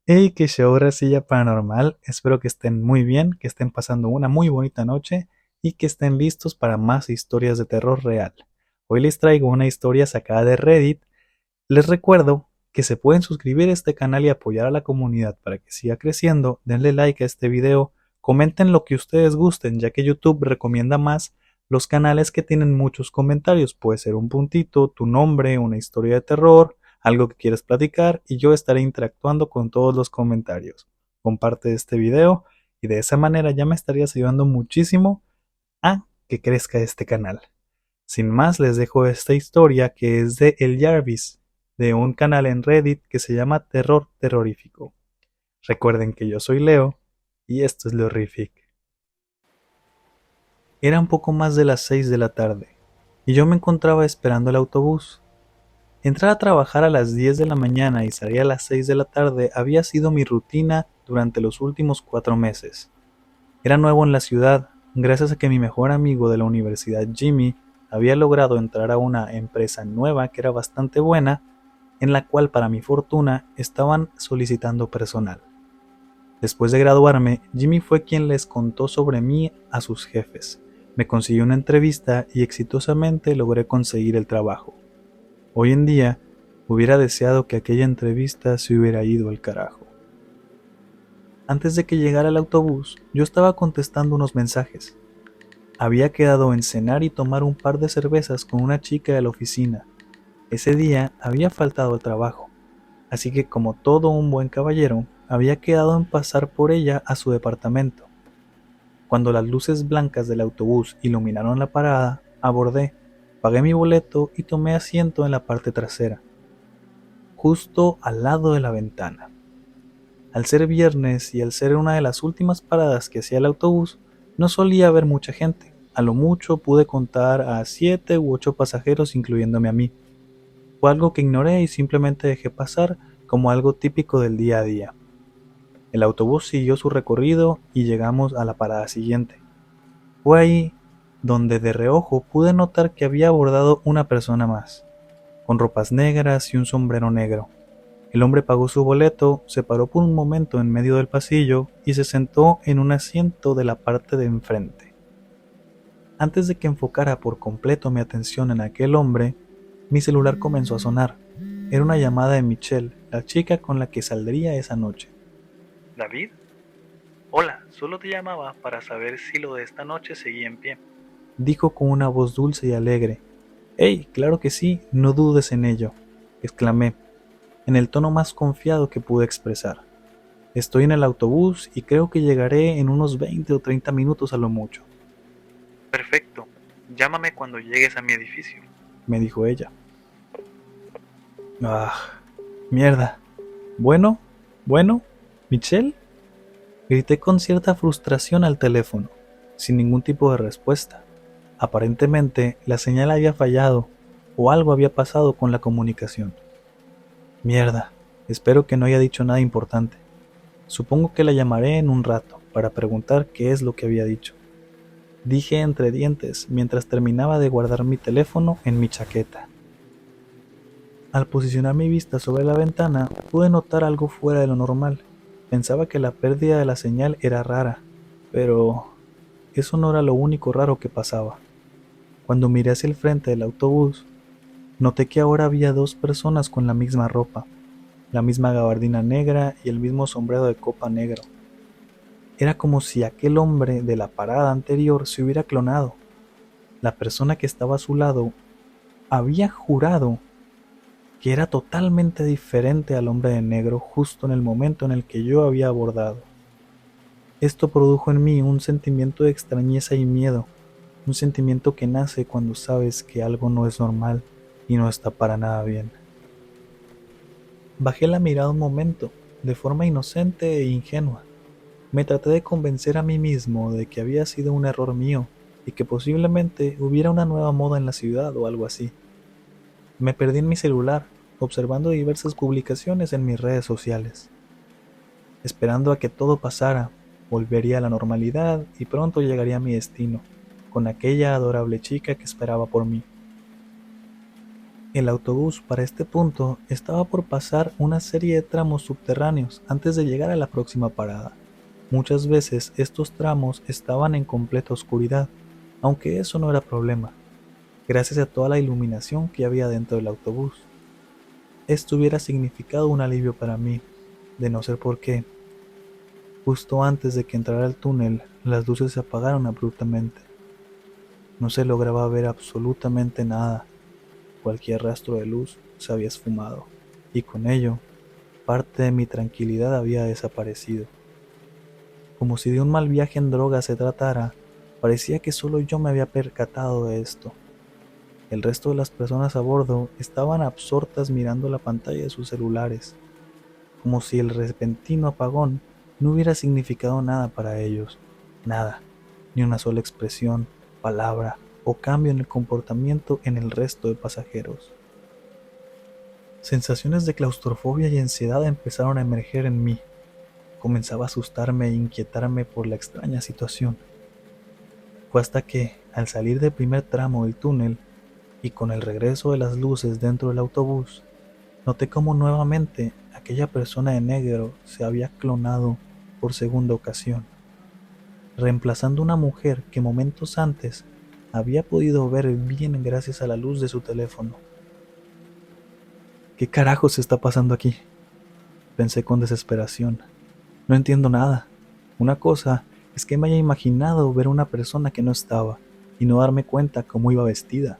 Hey, qué show, Racilla Paranormal. Espero que estén muy bien, que estén pasando una muy bonita noche y que estén listos para más historias de terror real. Hoy les traigo una historia sacada de Reddit. Les recuerdo que se pueden suscribir a este canal y apoyar a la comunidad para que siga creciendo. Denle like a este video, comenten lo que ustedes gusten, ya que YouTube recomienda más los canales que tienen muchos comentarios. Puede ser un puntito, tu nombre, una historia de terror, algo que quieras platicar y yo estaré interactuando con todos los comentarios. Comparte este video y de esa manera ya me estarías ayudando muchísimo a que crezca este canal. Sin más, les dejo esta historia que es de El Jarvis, de un canal en Reddit que se llama Terror Terrorífico. Recuerden que yo soy Leo y esto es Leorific. Era un poco más de las 6 de la tarde y yo me encontraba esperando el autobús. Entrar a trabajar a las 10 de la mañana y salir a las 6 de la tarde había sido mi rutina durante los últimos 4 meses. Era nuevo en la ciudad, gracias a que mi mejor amigo de la universidad, Jimmy, había logrado entrar a una empresa nueva que era bastante buena, en la cual para mi fortuna estaban solicitando personal. Después de graduarme, Jimmy fue quien les contó sobre mí a sus jefes. Me consiguió una entrevista y exitosamente logré conseguir el trabajo. Hoy en día, hubiera deseado que aquella entrevista se hubiera ido al carajo. Antes de que llegara el autobús, yo estaba contestando unos mensajes. Había quedado en cenar y tomar un par de cervezas con una chica de la oficina. Ese día había faltado al trabajo, así que como todo un buen caballero, había quedado en pasar por ella a su departamento. Cuando las luces blancas del autobús iluminaron la parada, abordé, pagué mi boleto y tomé asiento en la parte trasera, justo al lado de la ventana. Al ser viernes y al ser una de las últimas paradas que hacía el autobús, no solía haber mucha gente. A lo mucho pude contar a 7 u 8 pasajeros incluyéndome a mí. Fue algo que ignoré y simplemente dejé pasar como algo típico del día a día. El autobús siguió su recorrido y llegamos a la parada siguiente. Fue ahí donde de reojo pude notar que había abordado una persona más, con ropas negras y un sombrero negro. El hombre pagó su boleto, se paró por un momento en medio del pasillo y se sentó en un asiento de la parte de enfrente. Antes de que enfocara por completo mi atención en aquel hombre, mi celular comenzó a sonar. Era una llamada de Michelle, la chica con la que saldría esa noche. ¿David? Hola, solo te llamaba para saber si lo de esta noche seguía en pie, dijo con una voz dulce y alegre. Hey, claro que sí, no dudes en ello, exclamé, en el tono más confiado que pude expresar. Estoy en el autobús y creo que llegaré en unos 20 o 30 minutos a lo mucho. Perfecto, llámame cuando llegues a mi edificio, me dijo ella. Ah, mierda. Bueno, bueno, Michelle, grité con cierta frustración al teléfono, sin ningún tipo de respuesta. Aparentemente, la señal había fallado o algo había pasado con la comunicación. Mierda, espero que no haya dicho nada importante. Supongo que la llamaré en un rato para preguntar qué es lo que había dicho. Dije entre dientes mientras terminaba de guardar mi teléfono en mi chaqueta. Al posicionar mi vista sobre la ventana, pude notar algo fuera de lo normal. Pensaba que la pérdida de la señal era rara, pero eso no era lo único raro que pasaba. Cuando miré hacia el frente del autobús, noté que ahora había dos personas con la misma ropa, la misma gabardina negra y el mismo sombrero de copa negro. Era como si aquel hombre de la parada anterior se hubiera clonado. La persona que estaba a su lado había jurado que era totalmente diferente al hombre de negro justo en el momento en el que yo había abordado. Esto produjo en mí un sentimiento de extrañeza y miedo, un sentimiento que nace cuando sabes que algo no es normal y no está para nada bien. Bajé la mirada un momento, de forma inocente e ingenua. Me traté de convencer a mí mismo de que había sido un error mío y que posiblemente hubiera una nueva moda en la ciudad o algo así. Me perdí en mi celular, observando diversas publicaciones en mis redes sociales. Esperando a que todo pasara, volvería a la normalidad y pronto llegaría a mi destino, con aquella adorable chica que esperaba por mí. El autobús para este punto estaba por pasar una serie de tramos subterráneos antes de llegar a la próxima parada. Muchas veces estos tramos estaban en completa oscuridad, aunque eso no era problema, gracias a toda la iluminación que había dentro del autobús. Esto hubiera significado un alivio para mí, de no ser porque, justo antes de que entrara al túnel, las luces se apagaron abruptamente. No se lograba ver absolutamente nada. Cualquier rastro de luz se había esfumado, y con ello, parte de mi tranquilidad había desaparecido. Como si de un mal viaje en droga se tratara, parecía que solo yo me había percatado de esto. El resto de las personas a bordo estaban absortas mirando la pantalla de sus celulares, como si el repentino apagón no hubiera significado nada para ellos. Nada, ni una sola expresión, palabra o cambio en el comportamiento en el resto de pasajeros. Sensaciones de claustrofobia y ansiedad empezaron a emerger en mí. Comenzaba a asustarme e inquietarme por la extraña situación. Fue hasta que, al salir del primer tramo del túnel y con el regreso de las luces dentro del autobús, noté cómo nuevamente aquella persona de negro se había clonado por segunda ocasión, reemplazando una mujer que momentos antes había podido ver bien gracias a la luz de su teléfono. ¿Qué carajos está pasando aquí?, pensé con desesperación. No entiendo nada. Una cosa es que me haya imaginado ver una persona que no estaba y no darme cuenta cómo iba vestida,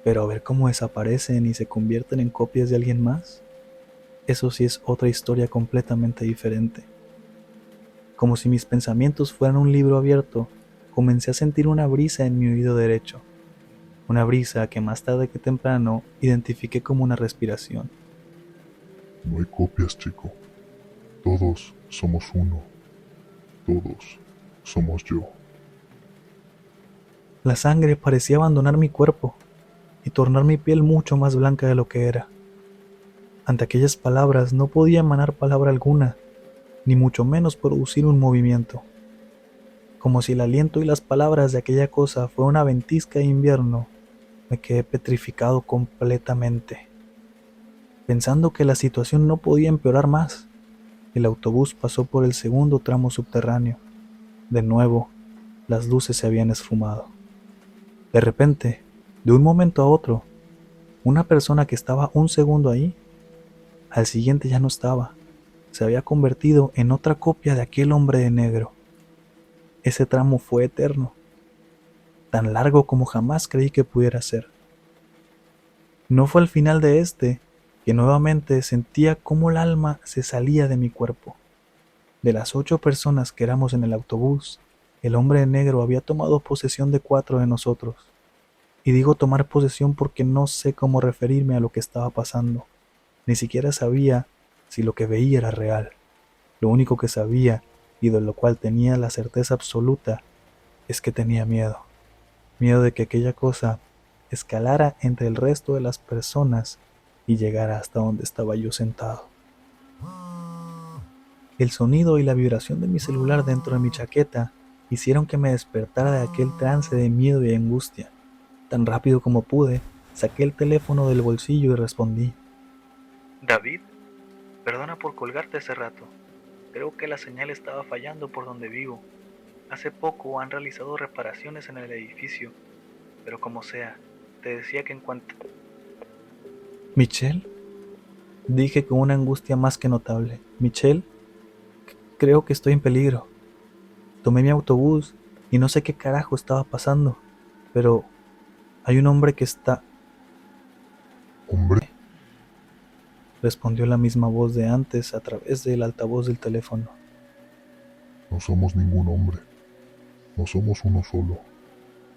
pero ver cómo desaparecen y se convierten en copias de alguien más, eso sí es otra historia completamente diferente. Como si mis pensamientos fueran un libro abierto, comencé a sentir una brisa en mi oído derecho, una brisa que más tarde que temprano identifiqué como una respiración. No hay copias, chico. Todos somos uno. Todos somos yo. La sangre parecía abandonar mi cuerpo y tornar mi piel mucho más blanca de lo que era. Ante aquellas palabras no podía emanar palabra alguna, ni mucho menos producir un movimiento. Como si el aliento y las palabras de aquella cosa fuera una ventisca de invierno, me quedé petrificado completamente. Pensando que la situación no podía empeorar más, el autobús pasó por el segundo tramo subterráneo. De nuevo, las luces se habían esfumado. De repente, de un momento a otro, una persona que estaba un segundo ahí, al siguiente ya no estaba. Se había convertido en otra copia de aquel hombre de negro. Ese tramo fue eterno, tan largo como jamás creí que pudiera ser. No fue al final de este que nuevamente sentía cómo el alma se salía de mi cuerpo. De las 8 personas que éramos en el autobús, el hombre de negro había tomado posesión de 4 de nosotros. Y digo tomar posesión porque no sé cómo referirme a lo que estaba pasando. Ni siquiera sabía si lo que veía era real. Lo único que sabía, y de lo cual tenía la certeza absoluta, es que tenía miedo. Miedo de que aquella cosa escalara entre el resto de las personas y llegara hasta donde estaba yo sentado. El sonido y la vibración de mi celular dentro de mi chaqueta hicieron que me despertara de aquel trance de miedo y angustia. Tan rápido como pude, saqué el teléfono del bolsillo y respondí. David, perdona por colgarte hace rato. Creo que la señal estaba fallando por donde vivo. Hace poco han realizado reparaciones en el edificio, pero como sea, te decía que en cuanto... ¿Michelle? Dije con una angustia más que notable. ¿Michelle? Creo que estoy en peligro. Tomé mi autobús y no sé qué carajo estaba pasando, pero hay un hombre que está... Hombre, Respondió la misma voz de antes a través del altavoz del teléfono. no somos ningún hombre. No somos uno solo.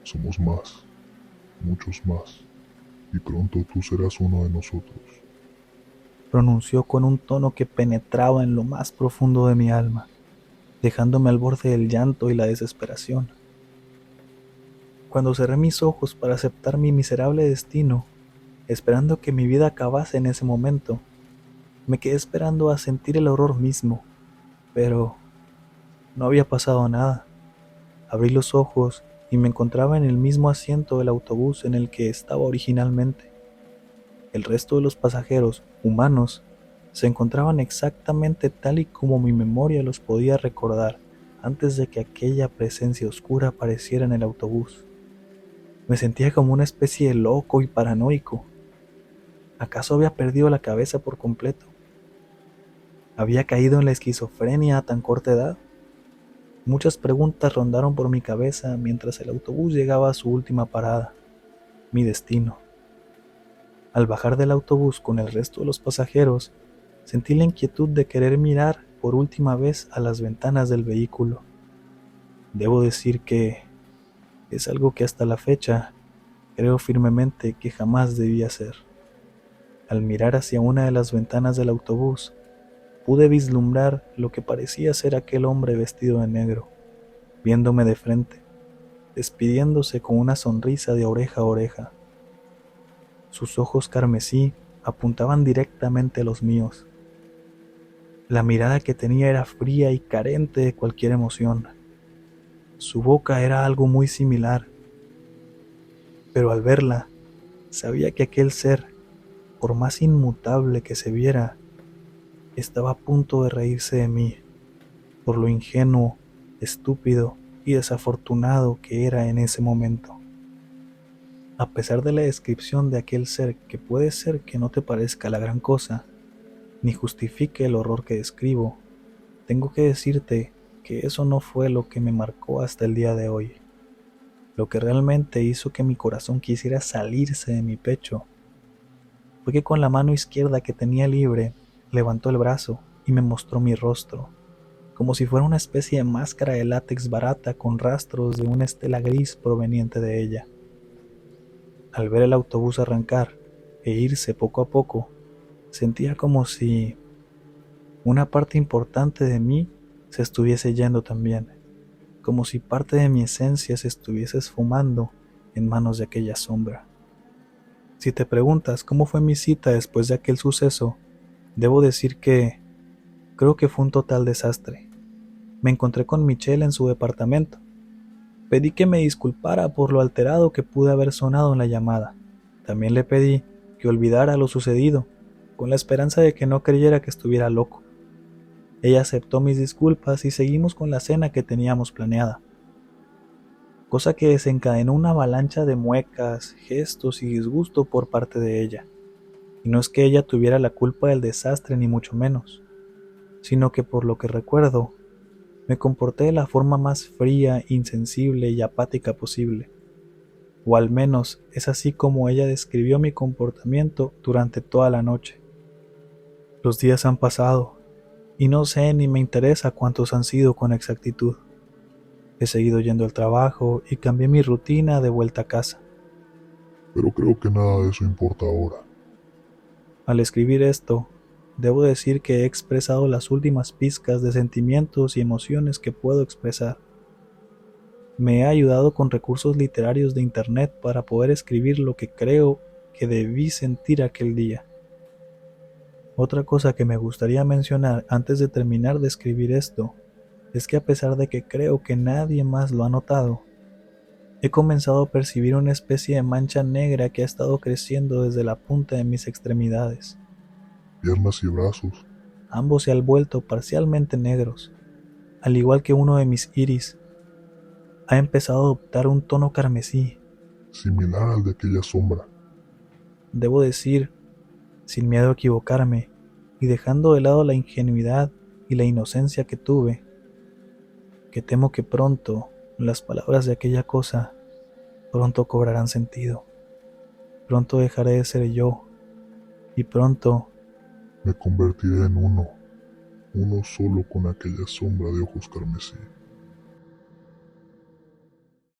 Somos más. Muchos más. Y pronto tú serás uno de nosotros. Pronunció con un tono que penetraba en lo más profundo de mi alma, dejándome al borde del llanto y la desesperación. Cuando cerré mis ojos para aceptar mi miserable destino, esperando que mi vida acabase en ese momento, me quedé esperando a sentir el horror mismo, pero no había pasado nada. Abrí los ojos y me encontraba en el mismo asiento del autobús en el que estaba originalmente. El resto de los pasajeros, humanos, se encontraban exactamente tal y como mi memoria los podía recordar antes de que aquella presencia oscura apareciera en el autobús. Me sentía como una especie de loco y paranoico. ¿Acaso había perdido la cabeza por completo? ¿Había caído en la esquizofrenia a tan corta edad? Muchas preguntas rondaron por mi cabeza mientras el autobús llegaba a su última parada, mi destino. Al bajar del autobús con el resto de los pasajeros, sentí la inquietud de querer mirar por última vez a las ventanas del vehículo. Debo decir que es algo que hasta la fecha creo firmemente que jamás debí hacer. Al mirar hacia una de las ventanas del autobús, pude vislumbrar lo que parecía ser aquel hombre vestido de negro, viéndome de frente, despidiéndose con una sonrisa de oreja a oreja. Sus ojos carmesí apuntaban directamente a los míos. La mirada que tenía era fría y carente de cualquier emoción. Su boca era algo muy similar, pero al verla, sabía que aquel ser, por más inmutable que se viera, estaba a punto de reírse de mí, por lo ingenuo, estúpido y desafortunado que era en ese momento. A pesar de la descripción de aquel ser que puede ser que no te parezca la gran cosa, ni justifique el horror que describo, tengo que decirte que eso no fue lo que me marcó hasta el día de hoy. Lo que realmente hizo que mi corazón quisiera salirse de mi pecho fue que con la mano izquierda que tenía libre, levantó el brazo y me mostró mi rostro, como si fuera una especie de máscara de látex barata con rastros de una estela gris proveniente de ella. Al ver el autobús arrancar e irse poco a poco, sentía como si una parte importante de mí se estuviese yendo también, como si parte de mi esencia se estuviese esfumando en manos de aquella sombra. Si te preguntas cómo fue mi cita después de aquel suceso, debo decir que creo que fue un total desastre. Me encontré con Michelle en su departamento. Pedí que me disculpara por lo alterado que pude haber sonado en la llamada. También le pedí que olvidara lo sucedido, con la esperanza de que no creyera que estuviera loco. Ella aceptó mis disculpas y seguimos con la cena que teníamos planeada, cosa que desencadenó una avalancha de muecas, gestos y disgusto por parte de ella. Y no es que ella tuviera la culpa del desastre ni mucho menos, sino que por lo que recuerdo, me comporté de la forma más fría, insensible y apática posible, o al menos es así como ella describió mi comportamiento durante toda la noche. Los días han pasado, y no sé ni me interesa cuántos han sido con exactitud. He seguido yendo al trabajo y cambié mi rutina de vuelta a casa. Pero creo que nada de eso importa ahora. Al escribir esto, debo decir que he expresado las últimas pizcas de sentimientos y emociones que puedo expresar. Me he ayudado con recursos literarios de internet para poder escribir lo que creo que debí sentir aquel día. Otra cosa que me gustaría mencionar antes de terminar de escribir esto es que a pesar de que creo que nadie más lo ha notado, he comenzado a percibir una especie de mancha negra que ha estado creciendo desde la punta de mis extremidades. Piernas y brazos, Ambos se han vuelto parcialmente negros, al igual que uno de mis iris. Ha empezado a adoptar un tono carmesí. similar al de aquella sombra. Debo decir, sin miedo a equivocarme, y dejando de lado la ingenuidad y la inocencia que tuve, que temo que pronto las palabras de aquella cosa pronto cobrarán sentido. Pronto dejaré de ser yo, y pronto Me convertiré en uno solo con aquella sombra de ojos carmesí.